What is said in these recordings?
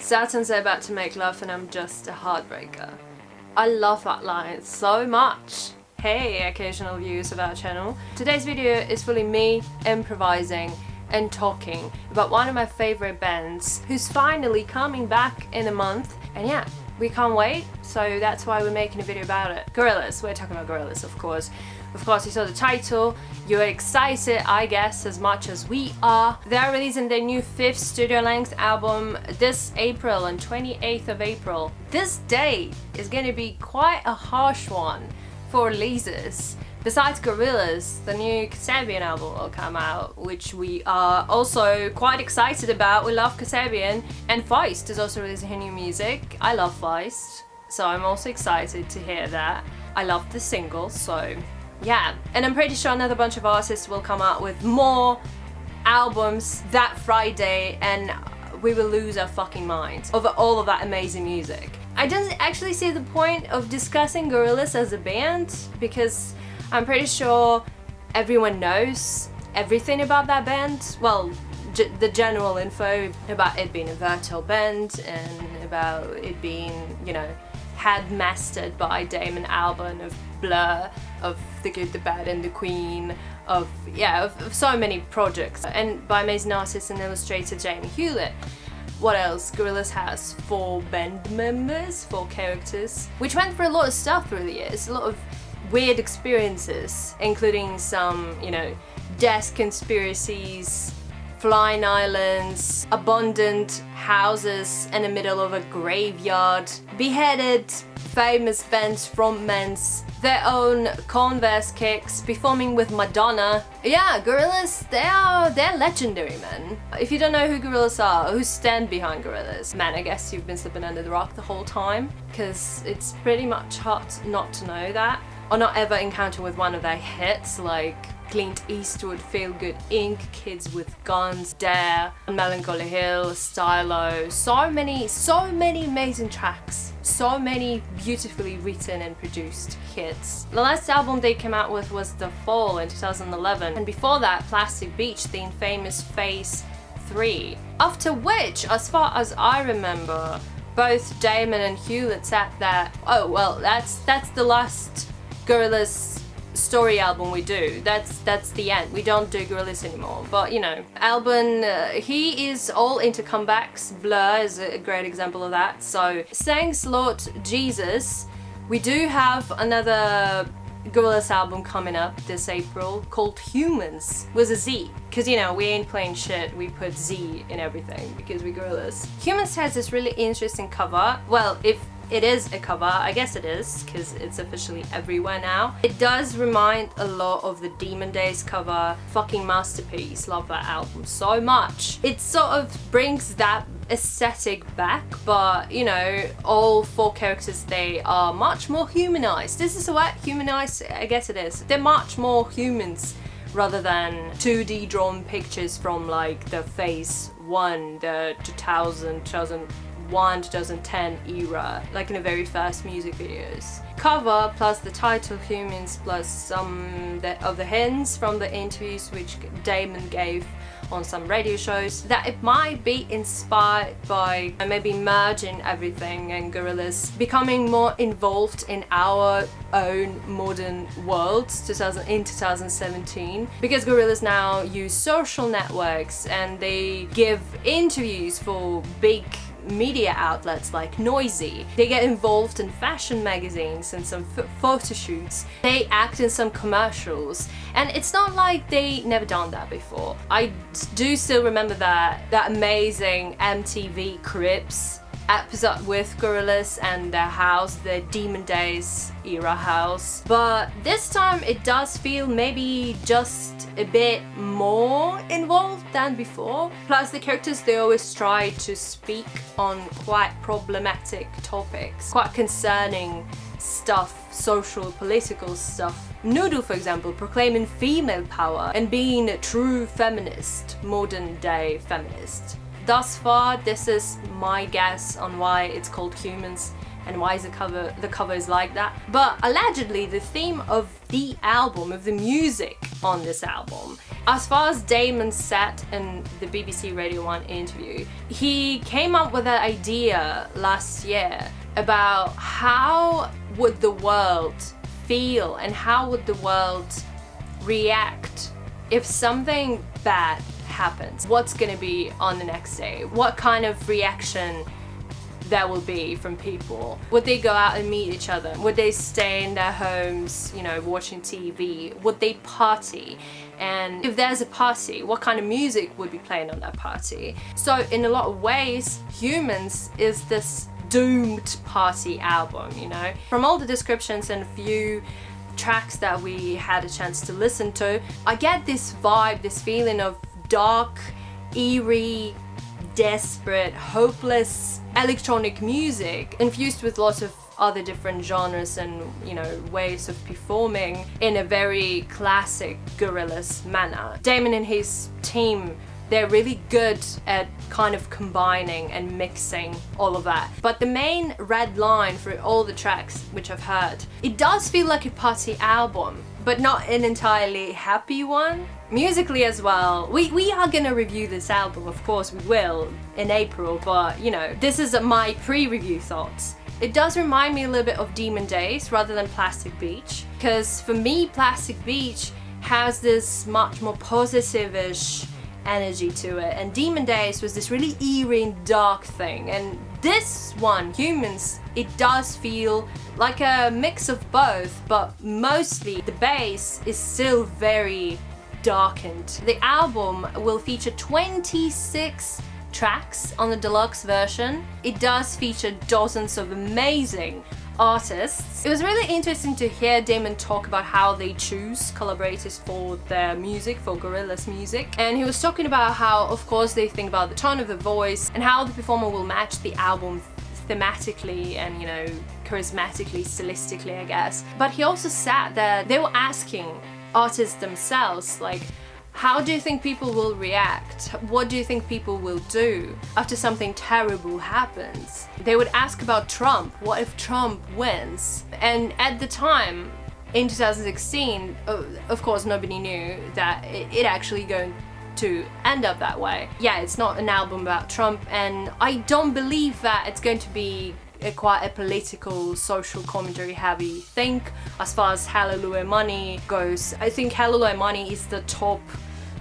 Saturn's about to make love and I'm just a heartbreaker. I love that line so much. Hey, occasional viewers of our channel. Today's video is fully me improvising and talking about one of my favorite bands who's finally coming back in a month, and yeah, we can't wait, so that's why we're making a video about it. Gorillaz, we're talking about Gorillaz, of course. Of course, you saw the title, you're excited, I guess, as much as we are. They're releasing their new 5th studio-length album this April, on 28th of April. This date is gonna be quite a harsh one for releases. Besides Gorillaz, the new Kasabian album will come out, which we are also quite excited about. We love Kasabian, and Feist is also releasing her new music. I love Feist, so I'm also excited to hear that. I love the single, so yeah. And I'm pretty sure another bunch of artists will come out with more albums that Friday, and we will lose our fucking minds over all of that amazing music. I don't actually see the point of discussing Gorillaz as a band, because I'm pretty sure everyone knows everything about that band. Well, the general info about it being a versatile band and about it being, you know, headmastered by Damon Albarn of Blur, of The Good, The Bad and The Queen, of so many projects, and by amazing artists and illustrator Jamie Hewlett. What else? Gorillaz has 4 band members, 4 characters, which went through a lot of stuff through the years, a lot of weird experiences, including some, you know, death conspiracies, flying islands, abandoned houses in the middle of a graveyard, beheaded famous bands frontmen, their own Converse kicks, performing with Madonna. Yeah, Gorillaz, they're legendary, man. If you don't know who Gorillaz are, who stand behind Gorillaz, man, I guess you've been slipping under the rock the whole time, because it's pretty much hard not to know that, or not ever encounter with one of their hits like Clint Eastwood, Feel Good Inc., Kids with Guns, Dare, Melancholy Hill, Stylo. So many amazing tracks. So many beautifully written and produced hits. The last album they came out with was The Fall in 2011, and before that, Plastic Beach, the infamous Phase 3. After which, as far as I remember, both Damon and Hewlett said that, oh well, that's the last Gorillaz story album we do. That's the end. We don't do Gorillaz anymore. But you know, Albarn, he is all into comebacks. Blur is a great example of that. So thanks Lord Jesus, we do have another Gorillaz album coming up this April called Humanz, with a Z, because you know, we ain't playing shit, we put Z in everything because we Gorillaz. Humanz has this really interesting cover. Well, if it is a cover, I guess it is, because it's officially everywhere now. It does remind a lot of the Demon Days cover. Fucking masterpiece, love that album so much. It sort of brings that aesthetic back, but you know, all 4 characters, they are much more humanized. This is a word, humanized, I guess it is. They're much more humans rather than 2D drawn pictures from like the Phase 1, the 2010 era, like in the very first music videos. Cover plus the title Humanz plus some of the hints from the interviews which Damon gave on some radio shows, that it might be inspired by maybe merging everything and Gorillaz becoming more involved in our own modern world in 2017, because Gorillaz now use social networks and they give interviews for big media outlets like Noisy. They get involved in fashion magazines and some photo shoots. They act in some commercials, and it's not like they never done that before. I do still remember that amazing MTV Cribs episode with Gorillaz and their house, the Demon Days era house. But this time it does feel maybe just a bit more involved than before. Plus the characters, they always try to speak on quite problematic topics, quite concerning stuff, social, political stuff. Noodle, for example, proclaiming female power and being a true feminist, modern day feminist. Thus far, this is my guess on why it's called Humanz and why is the cover is like that. But allegedly the theme of the album, of the music on this album, as far as Damon said in the BBC Radio 1 interview, he came up with that idea last year about how would the world feel and how would the world react if something bad happens. What's gonna be on the next day? What kind of reaction there will be from people? Would they go out and meet each other? Would they stay in their homes, you know, watching TV? Would they party? And if there's a party, what kind of music would be playing on that party? So in a lot of ways, Humanz is this doomed party album, you know? From all the descriptions and few tracks that we had a chance to listen to, I get this vibe, this feeling of dark, eerie, desperate, hopeless electronic music infused with lots of other different genres and, you know, ways of performing in a very classic Gorillaz manner. Damon and his team, they're really good at kind of combining and mixing all of that. But the main red line for all the tracks which I've heard, it does feel like a party album, but not an entirely happy one. Musically as well, we are gonna review this album, of course we will, in April, but you know, this is my pre-review thoughts. It does remind me a little bit of Demon Days rather than Plastic Beach, because for me Plastic Beach has this much more positive-ish energy to it, and Demon Days was this really eerie and dark thing, and this one, Humanz, it does feel like a mix of both, but mostly the bass is still very darkened. The album will feature 26 tracks on the deluxe version. It does feature dozens of amazing artists. It was really interesting to hear Damon talk about how they choose collaborators for their music, for Gorillaz music, and he was talking about how, of course, they think about the tone of the voice and how the performer will match the album thematically and, you know, charismatically, stylistically, I guess. But he also said that they were asking artists themselves, like, how do you think people will react? What do you think people will do after something terrible happens? They would ask about Trump. What if Trump wins? And at the time, in 2016, of course, nobody knew that it actually going to end up that way. Yeah, it's not an album about Trump, and I don't believe that it's going to be quite a political, social commentary heavy thing as far as Hallelujah Money goes. I think Hallelujah Money is the top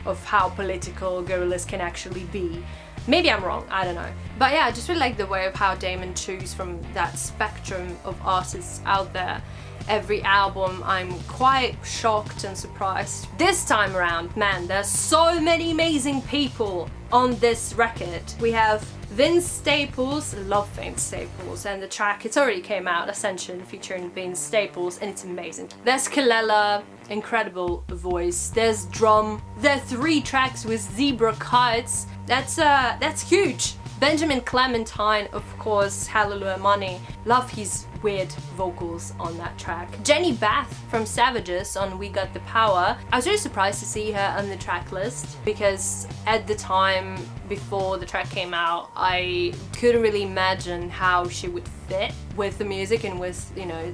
of how political Gorillaz can actually be. Maybe I'm wrong, I don't know. But yeah, I just really like the way of how Damon chooses from that spectrum of artists out there. Every album, I'm quite shocked and surprised. This time around, man, there's so many amazing people on this record. We have Vince Staples, love Vince Staples, and the track, it's already came out, Ascension, featuring Vince Staples, and it's amazing. There's Kelela, incredible voice. There's drum. There are 3 tracks with Zebra Kites. That's huge. Benjamin Clementine, of course, Hallelujah Money. Love his weird vocals on that track. Jenny Beth from Savages on We Got the Power. I was really surprised to see her on the track list because at the time before the track came out, I couldn't really imagine how she would fit with the music and with, you know,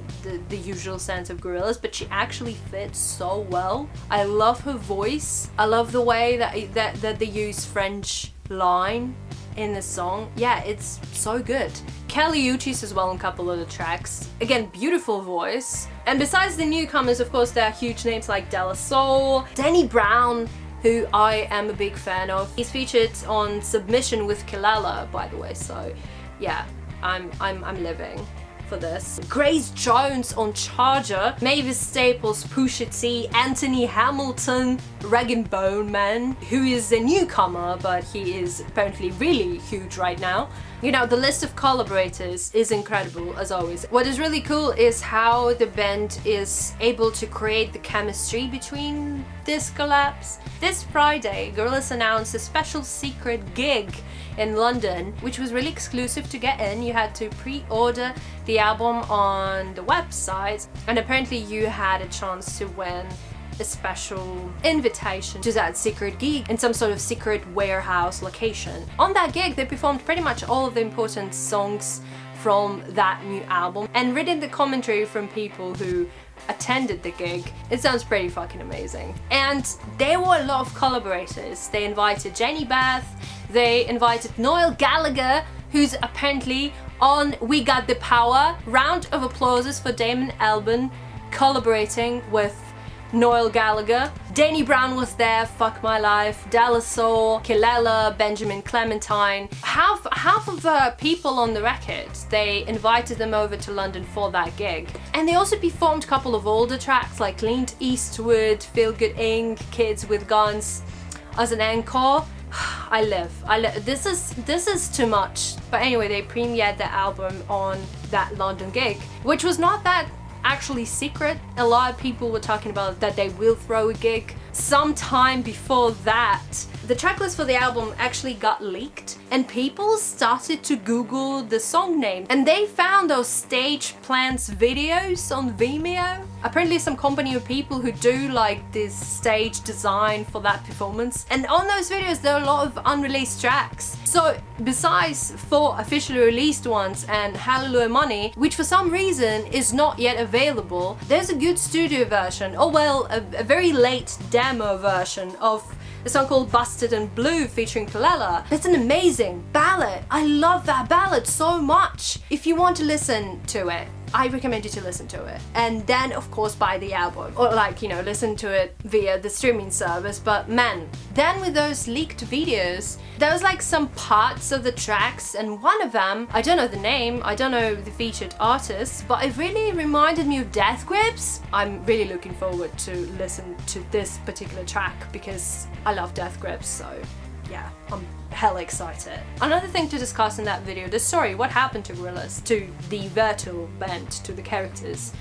the usual sense of Gorillaz, but she actually fits so well. I love her voice. I love the way that they use French line in the song. Yeah, it's so good. Kelly Uchis as well on a couple of the tracks. Again, beautiful voice. And besides the newcomers, of course, there are huge names like De La Soul, Danny Brown, who I am a big fan of. He's featured on Submission with Kelela, by the way, so yeah, I'm living for this. Grace Jones on Charger, Mavis Staples, Pusha T, Anthony Hamilton, Rag & Bone Man, who is a newcomer, but he is apparently really huge right now. You know, the list of collaborators is incredible, as always. What is really cool is how the band is able to create the chemistry between these collabs. This Friday, Gorillaz announced a special secret gig in London, which was really exclusive to get in. You had to pre-order the album on the website, and apparently you had a chance to win a special invitation to that secret gig in some sort of secret warehouse location. On that gig, they performed pretty much all of the important songs from that new album. And reading the commentary from people who attended the gig, it sounds pretty fucking amazing. And there were a lot of collaborators. They invited Jenny Beth, they invited Noel Gallagher, who's apparently on We Got the Power. Round of applauses for Damon Albarn collaborating with Noel Gallagher. Danny Brown was there, Fuck My Life, Della Soul, Kilella, Benjamin Clementine. Half of the people on the record, they invited them over to London for that gig. And they also performed a couple of older tracks like Clint Eastwood, Feel Good Inc., Kids with Guns as an encore. I live. This is too much. But anyway, they premiered the album on that London gig, which was not that actually secret. A lot of people were talking about that they will throw a gig. Sometime before that, the tracklist for the album actually got leaked and people started to Google the song name and they found those Stage Plans videos on Vimeo. Apparently some company of people who do like this stage design for that performance, and on those videos there are a lot of unreleased tracks. So besides 4 officially released ones and Hallelujah Money, which for some reason is not yet available, there's a good studio version, or well, a very late demo version of a song called Busted and Blue featuring Kilella. It's an amazing ballad. I love that ballad so much. If you want to listen to it, I recommend you to listen to it. And then of course buy the album. Or like, you know, listen to it via the streaming service. But man, then with those leaked videos, there was like some parts of the tracks and one of them, I don't know the name, I don't know the featured artist, but it really reminded me of Death Grips. I'm really looking forward to listen to this particular track because I love Death Grips, so yeah, I'm hella excited. Another thing to discuss in that video, the story, what happened to Gorillaz, to the virtual band, to the characters.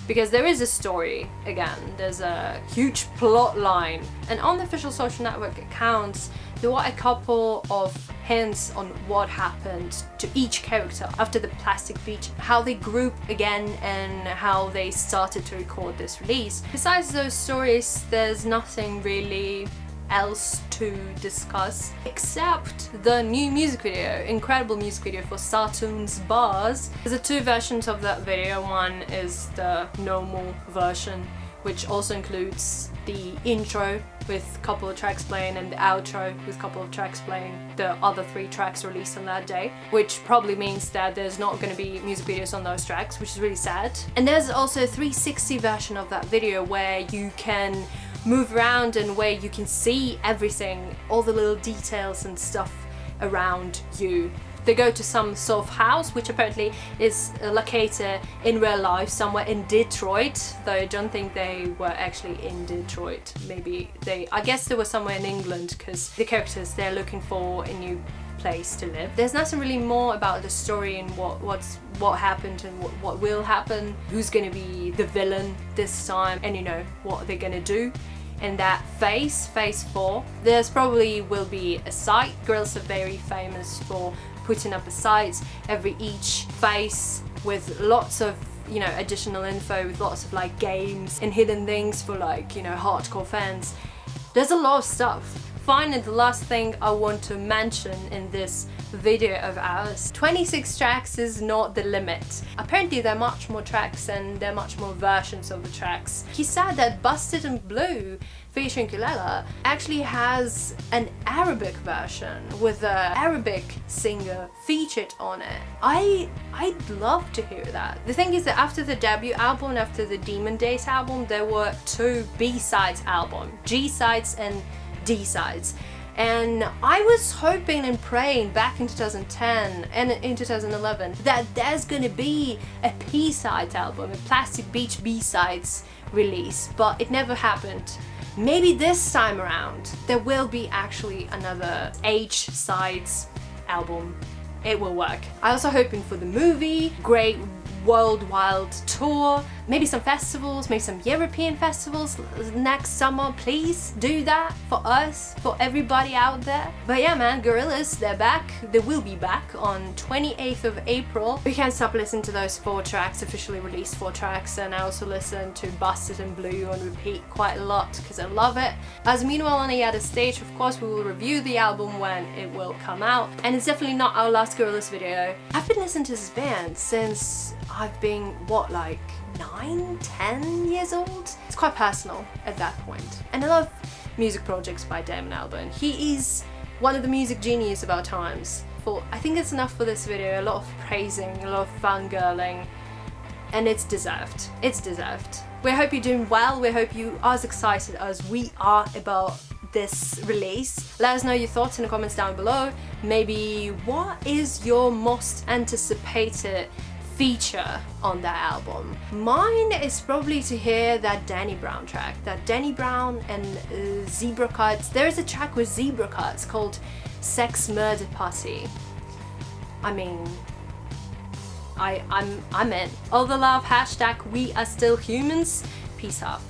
Because there is a story, again, there's a huge plot line. And on the official social network accounts, there were a couple of hints on what happened to each character after the Plastic Beach, how they group again and how they started to record this release. Besides those stories, there's nothing really else to discuss except the new music video, incredible music video for Sawtoons Bars. There's 2 versions of that video. One is the normal version, which also includes the intro with a couple of tracks playing and the outro with a couple of tracks playing, the other 3 tracks released on that day, which probably means that there's not going to be music videos on those tracks, which is really sad. And there's also a 360 version of that video where you can move around and where you can see everything, all the little details and stuff around you. They go to some sort of house, which apparently is located in real life somewhere in Detroit, though I don't think they were actually in Detroit. Maybe I guess they were somewhere in England, because the characters, they're looking for a new place to live. There's nothing really more about the story and what happened and what will happen, who's gonna be the villain this time, and you know what they're gonna do in that phase 4. There's probably will be a site. Gorillaz are very famous for putting up a site every each phase with lots of, you know, additional info, with lots of like games and hidden things for like, you know, hardcore fans. There's a lot of stuff. Finally, the last thing I want to mention in this video of ours, 26 tracks is not the limit. Apparently there are much more tracks and there are much more versions of the tracks. He said that Busted and Blue featuring Kilella actually has an Arabic version with an Arabic singer featured on it. I'd love to hear that. The thing is that after the debut album and after the Demon Days album, there were 2 B-sides album, G-sides and D-sides. And I was hoping and praying back in 2010 and in 2011 that there's gonna be a P-sides album, a Plastic Beach B-sides release, but it never happened. Maybe this time around there will be actually another H-sides album. It will work. I'm also hoping for the movie. Great worldwide tour, maybe some festivals, maybe some European festivals next summer. Please do that for us, for everybody out there. But yeah man, Gorillaz, they're back. They will be back on 28th of April. We can't stop listening to those 4 tracks, officially released 4 tracks, and I also listen to Busted and Blue on repeat quite a lot because I love it. As Meanwhile on the other stage, of course we will review the album when it will come out, and it's definitely not our last Gorillaz video. I've been listening to this band since I've been, what, like 9, 10 years old? It's quite personal at that point. And I love music projects by Damon Albarn. He is one of the music geniuses of our times. I think it's enough for this video. A lot of praising, a lot of fangirling, and it's deserved. It's deserved. We hope you're doing well. We hope you are as excited as we are about this release. Let us know your thoughts in the comments down below. Maybe what is your most anticipated feature on that album? Mine is probably to hear that Danny Brown track, that Danny Brown and Zebra Cuts. There is a track with Zebra Cuts called Sex Murder Party. I mean, I'm in. All the love, hashtag we are still humans. Peace out.